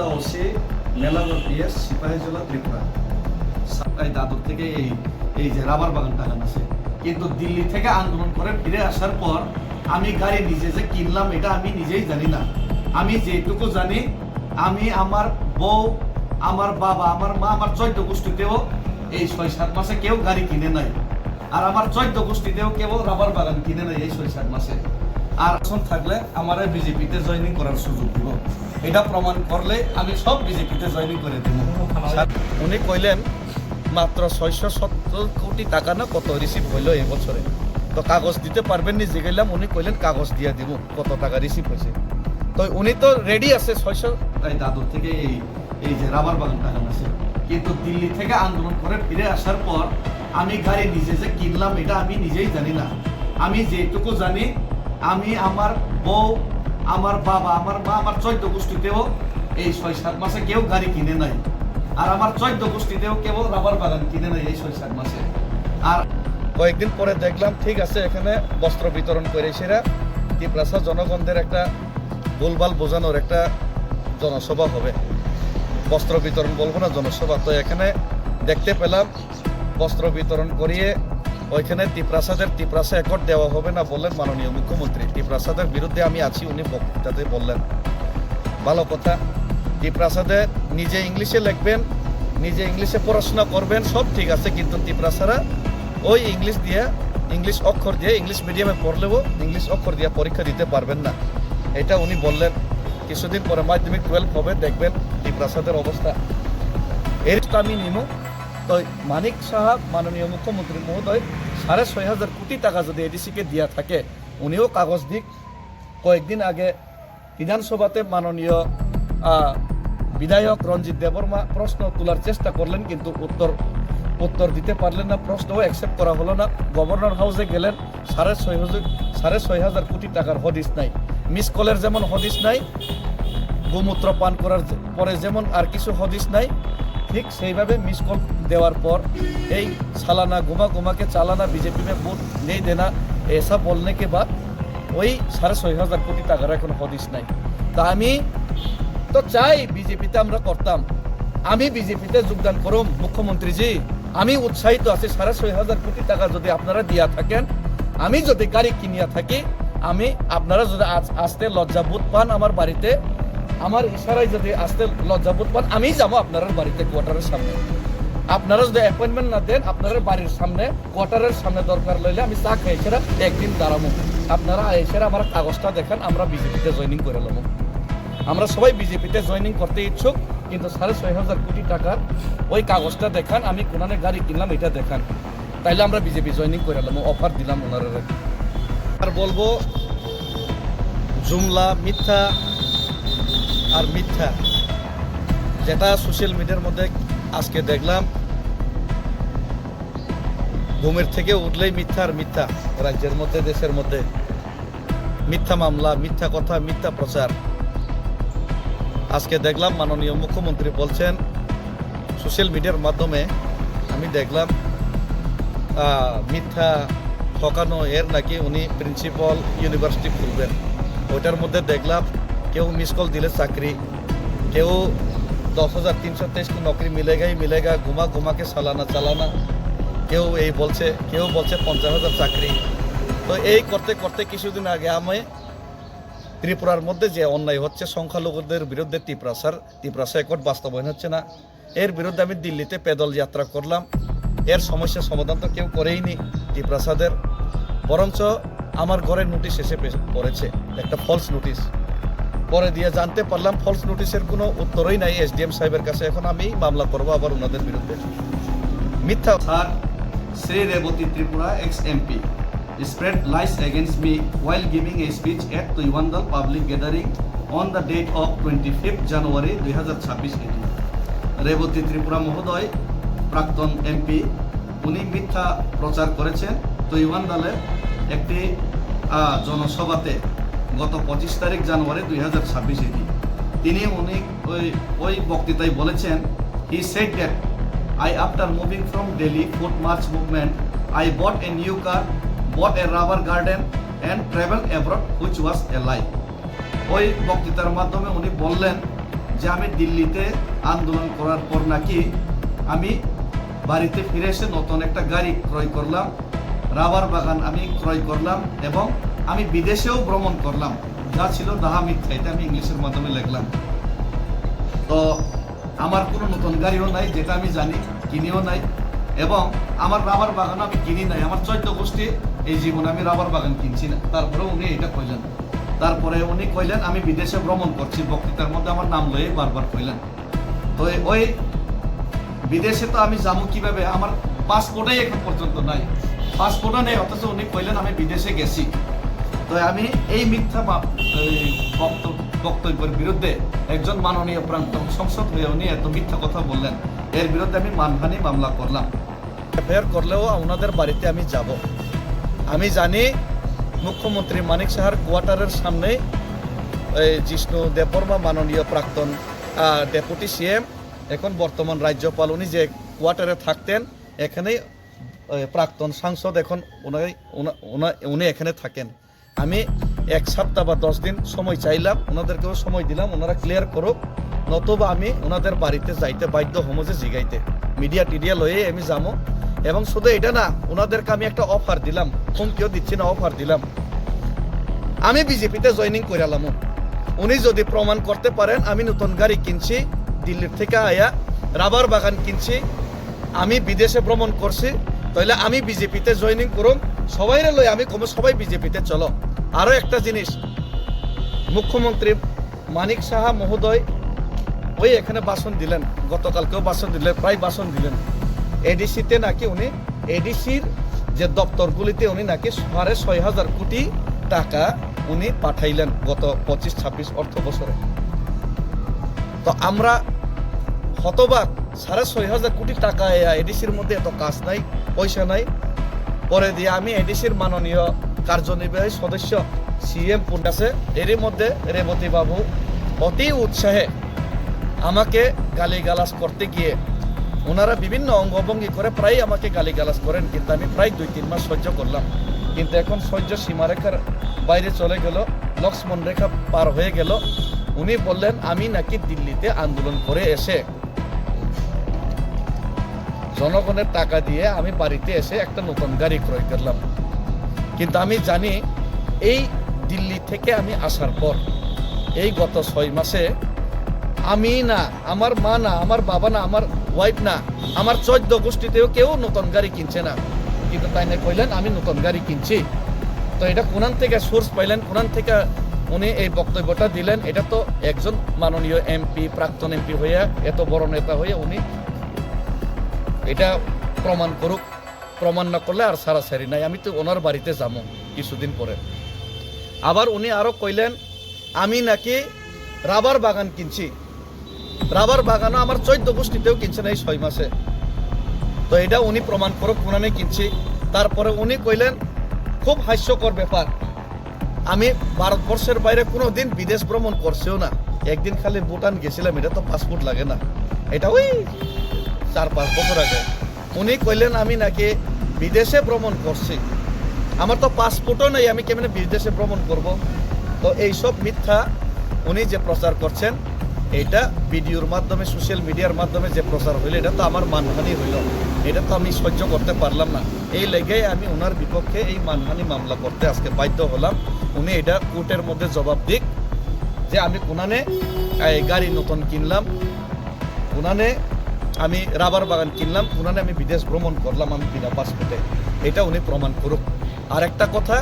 Tripura OC Melaghar PS Sepahijala Tripura দাদুর থেকে এই যে রাবার বাগানটা আছে, কিন্তু দিল্লি থেকে আন্দোলন করে ফিরে আসার পর আমি গাড়ি নিজে যে কিনলাম এটা আমি নিজেই জানি না। আমি যেটুকু জানি, আমি আমার বউ, আমার বাবা, আমার মা, আমার 14 গোষ্ঠীতেও এই 6-7 মাসে কেউ গাড়ি কিনে নাই। আর আমার 14 গোষ্ঠীতেও কেউ রাবার বাগান কিনে নাই এই 6-7 মাসে। আর এখন থাকলে আমার বিজেপিতে জয়েনিং করার সুযোগ দিব, এটা প্রমাণ করলে আমি সব বিজেপিতে জয়েনিং করে দিব। উনি কইলেন মাত্র 670 কোটি টাকা না কত রিসিভ হইল এই বছরে, তো কাগজ দিতে পারবেন নি জিগাইলাম। উনি কইলেন কাগজ দিয়ে দিব কত টাকা রিসিভ হয়েছে। তো উনি তো রেডি আছে 600 দাদুর থেকে এই যে রাবার বাগানটা আছে, কিন্তু দিল্লি থেকে আন্দোলন করে ফিরে আসার পর আমি গাড়ি নিজে যে কিনলাম এটা আমি নিজেই জানি না। আমি যেটুকু জানি, আমি আমার বউ, আমার বাবা, আমার মা, আমার 14 গোষ্ঠীতেও এই 6-7 মাসে কেউ গাড়ি কিনে নাই। আর আমার 14 গোষ্ঠীতেও কেউ রাবার বাগান কিনে নাই এই 6-7 মাসে। আর কয়েকদিন পরে দেখলাম ঠিক আছে, এখানে বস্ত্র বিতরণ করে সেরা ত্রিপুরা জনগণদের একটা গোলবাল বোঝানোর একটা জনসভা হবে। বস্ত্র বিতরণ বলবো না, জনসভা। তো এখানে দেখতে পেলাম বস্ত্র বিতরণ করিয়ে ওইখানে ত্রিপ্রাসা একট দেওয়া হবে না বললেন মাননীয় মুখ্যমন্ত্রী। ত্রিপ্রাসাদের বিরুদ্ধে আমি আছি উনি বক্তৃতাতে বললেন। ভালো কথা, ত্রিপ্রাসাদে নিজে ইংলিশে লিখবেন, নিজে ইংলিশে পড়াশোনা করবেন, সব ঠিক আছে, কিন্তু ত্রিপ্রাসারা ওই ইংলিশ অক্ষর দিয়ে ইংলিশ মিডিয়ামে পড়লেও ইংলিশ অক্ষর দিয়ে পরীক্ষা দিতে পারবেন না, এটা উনি বললেন। কিছুদিন পরে মাধ্যমিক 12 হবে, দেখবেন ত্রিপ্রাসাদের অবস্থা। এর আমি নিমু। তো মানিক সাহাব মাননীয় মুখ্যমন্ত্রী মহোদয় 6,500 কোটি টাকা যদি এডিসিকে দিয়া থাকে, উনিও কাগজ দিক। কয়েকদিন আগে বিধানসভাতে মাননীয় বিধায়ক রঞ্জিত দেববর্মা প্রশ্ন তোলার চেষ্টা করলেন, কিন্তু উত্তর দিতে পারলেন না, প্রশ্নও অ্যাকসেপ্ট করা হলো না। গভর্নর হাউসে গেলেন, 6,500 কোটি টাকার হদিস নাই। মিস কলের যেমন হদিস নাই, গোমূত্র পান করার পরে যেমন আর কিছু হদিস নাই, ঠিক সেইভাবে মিস কল দেওয়ার পর এই सालाना घुमा के चालाना बीजेपी में वोट नहीं देना, ऐसा बोलने के बाद वही 6,500 কোটি টাকার এখন হদিস নাই। তা আমি তো চাই বিজেপিতে আমরা করতাম, আমি বিজেপিতে যোগদান করুম মুখ্যমন্ত্রীজি, আমি উৎসাহিত আছি। 6,500 কোটি টাকা যদি আপনারা দিয়া থাকেন, আমি যদি গাড়ি কিনিয়া থাকি, আমি আপনারা যদি আসতে লজ্জাবোধ পান আমার বাড়িতে, আমার ইশারায় যদি আসতে লজ্জাবোধ পান, আমি যাবো আপনার বাড়িতে কোয়ার্টারের সামনে। আপনারা যদি অ্যাপয়েন্টমেন্ট না দেন, আপনার বাড়ির সামনে কোয়ার্টারের সামনে দরকার লইলে আমি চা খাই সেরা একদিন দাঁড়াবো। আপনারা এসেরা আমার কাগজটা দেখান, আমরা বিজেপিতে জয়েনিং করে নেব। আমরা সবাই বিজেপিতে জয়েনিং করতে ইচ্ছুক, কিন্তু 6,500 কোটি টাকার ওই কাগজটা দেখান, আমি কোনানে গাড়ি কিনলাম এটা দেখান, তাইলে আমরা বিজেপি জয়েনিং করে নেব। অফার দিলাম ওনারা। আর বলবো জুমলা মিথ্যা আর মিথ্যা, যেটা সোশ্যাল মিডিয়ার মধ্যে আজকে দেখলাম, ঘুমের থেকে উঠলেই মিথ্যা আর মিথ্যা, রাজ্যের মধ্যে দেশের মধ্যে মিথ্যা মামলা, মিথ্যা কথা, মিথ্যা প্রচার। আজকে দেখলাম মাননীয় মুখ্যমন্ত্রী বলছেন সোশ্যাল মিডিয়ার মাধ্যমে, আমি দেখলাম মিথ্যা ঠকানো এর নাকি উনি প্রিন্সিপাল ইউনিভার্সিটি খুলবেন। ওইটার মধ্যে দেখলাম কেউ মিস কল দিলে চাকরি, কেউ 10,323 को नौकरी मिलेगा ही मिलेगा, घुमा के सालाना चालाना, কেউ এই বলছে, কেউ বলছে 50,000 চাকরি। তো এই করতে করতে কিছুদিন আগে আমি ত্রিপুরার মধ্যে যে অন্যায় হচ্ছে সংখ্যালঘুদের বিরুদ্ধে, ত্রিপুরা একট বাস্তবায়ন হচ্ছে না, এর বিরুদ্ধে আমি দিল্লিতে পেদল যাত্রা করলাম। এর সমস্যার সমাধান তো কেউ করেইনি ত্রিপ্রাসাদের, বরঞ্চ আমার ঘরে নোটিশ এসে পড়েছে, একটা ফলস নোটিশ। পরে দিয়ে জানতে পারলাম ফলস নোটিশের কোনো উত্তরই নাই এসডিএম সাহেবের কাছে। এখন আমি মামলা করবো আবার ওনাদের বিরুদ্ধে। মিথ্যা। Sir Shri Rebati Tripura ex MP spread lies against me while giving a speech at Tuivandal public gathering on the date of 25th January 2026 Rebati Tripura মহোদয় প্রাক্তন এমপি, উনি মিথ্যা প্রচার করেছেন তুইওয়ান্দালের একটি জনসভাতে গত 25 তারিখ জানুয়ারি 2026 তিনি ওই বক্তৃতায় বলেছেন, he said that after moving from Delhi foot march movement, I bought a new car, bought a rubber garden and traveled abroad which was a lie। ওই বক্তৃতার মাধ্যমে উনি বললেন যে আমি দিল্লিতে আন্দোলন করার পর নাকি আমি বাড়িতে ফিরে এসে নতুন একটা গাড়ি ক্রয় করলাম, রাবার বাগান আমি ক্রয় করলাম এবং আমি বিদেশেও ভ্রমণ করলাম, যা ছিল দাহা মিথ্যা। এটা আমি ইংলিশের মাধ্যমে লিখলাম। তো আমার কোনো নতুন গাড়িও নাই, যেটা আমি জানি, কিনিও নাই, এবং আমার রাবার বাগানও আমি কিনি নাই। আমার 14 গোষ্ঠী এই জীবনে আমি রাবার বাগান কিনছি না। তারপরে উনি এটা কইলেন। তারপরে উনি কইলেন আমি বিদেশে ভ্রমণ করছি, বক্তৃতার মধ্যে আমার নাম লয়ে বারবার কইলেন। তো ওই বিদেশে তো আমি যাবো কিভাবে? আমার পাসপোর্টই এখন পর্যন্ত নাই, পাসপোর্টও নেই, অথচ উনি কইলেন আমি বিদেশে গেছি। তো আমি এই মিথ্যা বক্তব্যের বিরুদ্ধে একজন মাননীয় প্রাক্তন সংসদ হয়ে উনি এত মিথ্যা কথা বললেন, এর বিরুদ্ধে আমি মানহানি মামলা করলাম। এফআইআর করলেও ওনাদের বাড়িতে আমি যাব। আমি জানি মুখ্যমন্ত্রী মানিক সাহার কোয়ার্টারের সামনে জিষ্ণু দেববর্মা মাননীয় প্রাক্তন ডেপুটি সিএম, এখন বর্তমান রাজ্যপাল, উনি যে কোয়ার্টারে থাকতেন, এখানেই প্রাক্তন সাংসদ, এখন উনি এখানে থাকেন। আমি 1 সপ্তাহ বা 10 দিন সময় চাইলাম, ওনাদেরকেও সময় দিলাম, ওনারা ক্লিয়ার করুক, নতুবা আমি ওনাদের বাড়িতে যাইতে বাধ্য হমো, যে জিগাইতে মিডিয়া টিডিয়া লয়ে আমি যাবো। এবং শুধু এটা না, ওনাদেরকে আমি একটা অফার দিলাম, হুমকিও দিচ্ছি না, অফার দিলাম, আমি বিজেপিতে জয়েনিং করালাম। উনি যদি প্রমাণ করতে পারেন আমি নতুন গাড়ি কিনছি, দিল্লির থেকে আয়া রাবার বাগান কিনছি, আমি বিদেশে ভ্রমণ করছি, তাহলে আমি বিজেপিতে জয়েনিং করুম, সবাইরে লই আমি কম, সবাই বিজেপিতে চলো। আরও একটা জিনিস, মুখ্যমন্ত্রী মানিক সাহা মহোদয় ওই এখানে ভাষণ দিলেন, গতকালকেও ভাষণ দিলেন, প্রায় ভাষণ দিলেন। এডিসিতে নাকি উনি, এডিসির যে দপ্তরগুলিতে উনি নাকি 6,500 কোটি টাকা উনি পাঠাইলেন গত 25-26 অর্থ বছরে। তো আমরা হতবাক, 6,500 কোটি টাকা এডিসির মধ্যে এত কাজ নাই, পয়সা নাই। পরে দিয়ে আমি এডিসির মাননীয় কার্যনির্বাহী সদস্য সিএম পুন্ডাসে, এরই মধ্যে রেবতী বাবু অতি উৎসাহে আমাকে গালিগালাজ করতে গিয়ে ওনারা বিভিন্ন অঙ্গভঙ্গি করে প্রায় আমাকে গালিগালাজ করেন, কিন্তু আমি প্রায় 2-3 মাস সহ্য করলাম। কিন্তু এখন সহ্য সীমারেখার বাইরে চলে গেল, লক্ষ্মণ রেখা পার হয়ে গেল। উনি বললেন আমি নাকি দিল্লিতে আন্দোলন করে এসে জনগণের টাকা দিয়ে আমি বাড়িতে এসে একটা নতুন গাড়ি ক্রয় করলাম। কিন্তু আমি জানি এই দিল্লি থেকে আমি আসার পর এই গত 6 মাসে আমি না, আমার মা না, আমার বাবা না, আমার ওয়াইফ না, আমার 14 গোষ্ঠীতেও কেউ নতুন গাড়ি কিনছে না। কিন্তু তাই না কইলেন আমি নতুন গাড়ি কিনছি। তো এটা কোনান থেকে সোর্স পাইলেন, কোনান থেকে উনি এই বক্তব্যটা দিলেন? এটা তো একজন মাননীয় এমপি, প্রাক্তন এমপি হয়ে, এত বড় নেতা হয়ে উনি এটা প্রমাণ করুক। প্রমাণ না করলে আর সারাসারি নাই, আমি তো ওনার বাড়িতে যাবো কিছুদিন পরে। আবার উনি আরো কইলেন আমি নাকি রাবার বাগান কিনছি, রাবার বাগানও আমার 14 গোষ্ঠীতেও কিনছে না এই 6 মাসে। তো এটা উনি প্রমাণ করুক কোনানে কিনছি। তারপরে উনি কইলেন খুব হাস্যকর ব্যাপার, আমি ভারতবর্ষের বাইরে কোনো দিন বিদেশ ভ্রমণ করছেও না, একদিন খালি ভুটান গেছিলাম, এটা তো পাসপোর্ট লাগে না, এটা ওই 4-5 বছর আগে। উনি কইলেন আমি নাকি বিদেশে ভ্রমণ করছি, আমার তো পাসপোর্টও নেই, আমি কেমনে বিদেশে ভ্রমণ করব? তো এইসব মিথ্যা উনি যে প্রচার করছেন, এটা ভিডিওর মাধ্যমে, সোশ্যাল মিডিয়ার মাধ্যমে যে প্রচার হইল, এটা তো আমার মানহানি হইল, এটা তো আমি সহ্য করতে পারলাম না। এই লেগে আমি ওনার বিপক্ষে এই মানহানি মামলা করতে আজকে বাধ্য হলাম। উনি এটা কোর্টের মধ্যে জবাব দিক যে আমি কোনানে গাড়ি নতুন কিনলাম, কোনানে আমি রাবার বাগান কিনলাম, কোনানে আমি বিদেশ ভ্রমণ করলাম আমি বিনা পাসপোর্টে, এটা উনি প্রমাণ করুক। আর একটা কথা,